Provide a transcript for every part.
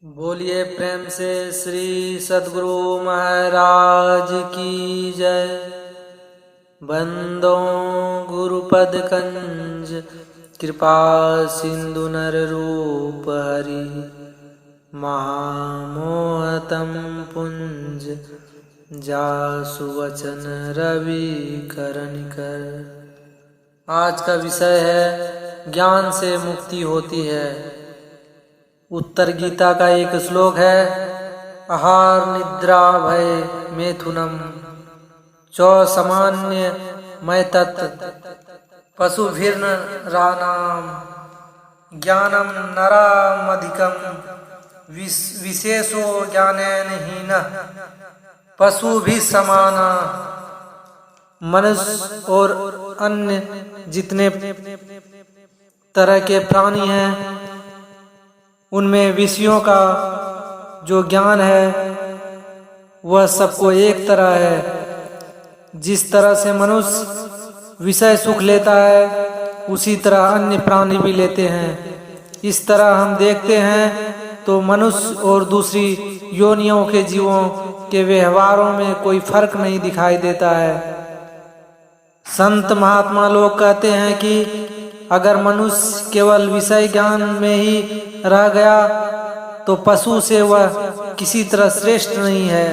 बोलिए प्रेम से श्री सद्गुरु महाराज की जय। बंदो गुरुपद कंज कृपा सिंधु नर रूप हरि महामोहतम पुंज जासु वचन रवि करनिकर। आज का विषय है ज्ञान से मुक्ति होती है। उत्तर गीता का एक श्लोक है, आहार निद्रा भय मैथुनम चौ सामान्य मय तत् पशुभिर्न रानाम ज्ञानम नरामधिकम विशेषो ज्ञानेन हीनः पशुभिः समाना। मनुष्य और अन्य जितने तरह के प्राणी हैं उनमें विषयों का जो ज्ञान है वह सबको एक तरह है। जिस तरह से मनुष्य विषय सुख लेता है उसी तरह अन्य प्राणी भी लेते हैं। इस तरह हम देखते हैं तो मनुष्य और दूसरी योनियों के जीवों के व्यवहारों में कोई फर्क नहीं दिखाई देता है। संत महात्मा लोग कहते हैं कि अगर मनुष्य केवल विषय ज्ञान में ही रह गया तो पशु से वह किसी तरह श्रेष्ठ नहीं है,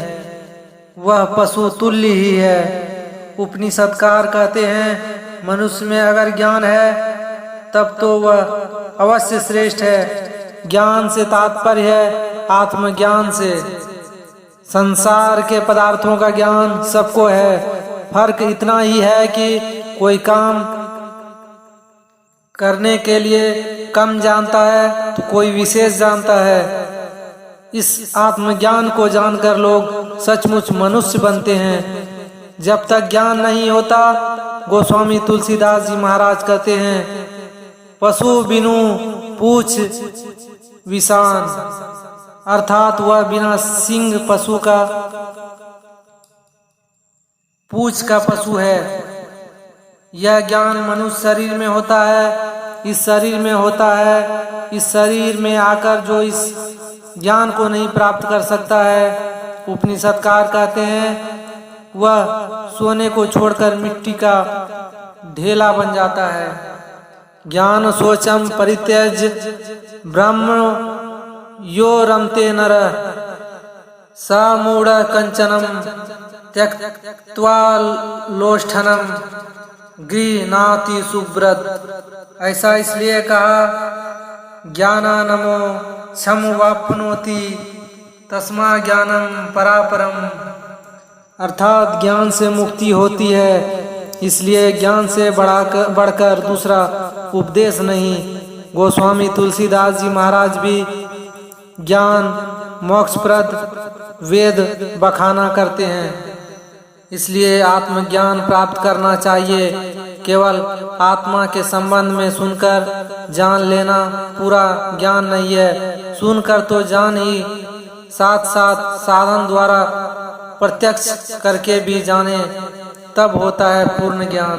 वह पशु तुल्य ही है। उपनिषदकार कहते हैं मनुष्य में अगर ज्ञान है तब तो वह अवश्य श्रेष्ठ है। ज्ञान से तात्पर्य है आत्मज्ञान से। संसार के पदार्थों का ज्ञान सबको है, फर्क इतना ही है कि कोई काम करने के लिए कम जानता है तो कोई विशेष जानता है। इस आत्मज्ञान को जानकर लोग सचमुच मनुष्य बनते हैं। जब तक ज्ञान नहीं होता, गोस्वामी तुलसीदास जी महाराज कहते हैं, पशु बिनु पूछ विषान, अर्थात वह बिना सिंग पशु का पूछ का पशु है। यह ज्ञान मनुष्य शरीर में होता है, इस शरीर में होता है। इस शरीर में आकर जो इस ज्ञान को नहीं प्राप्त कर सकता है, उपनिषदकार कहते हैं वह सोने को छोड़कर मिट्टी का ढेला बन जाता है। ज्ञान सोचम परित्यज ब्रह्म यो रमते नर स मूढ़ कंचनम त्यक्त्वा लोष्ठनम गृह्णाति सुब्रत। ऐसा इसलिए कहा ज्ञानानमो समवाप्नोति तस्मा ज्ञानम परापरम, अर्थात ज्ञान से मुक्ति होती है इसलिए ज्ञान से बढ़कर दूसरा उपदेश नहीं। गोस्वामी तुलसीदास जी महाराज भी ज्ञान मोक्षप्रद वेद बखाना करते हैं। इसलिए आत्मज्ञान प्राप्त करना चाहिए। केवल आत्मा के संबंध में सुनकर जान लेना पूरा ज्ञान नहीं है। सुनकर तो जान ही, साथ साथ साधन द्वारा प्रत्यक्ष करके भी जाने, तब होता है पूर्ण ज्ञान।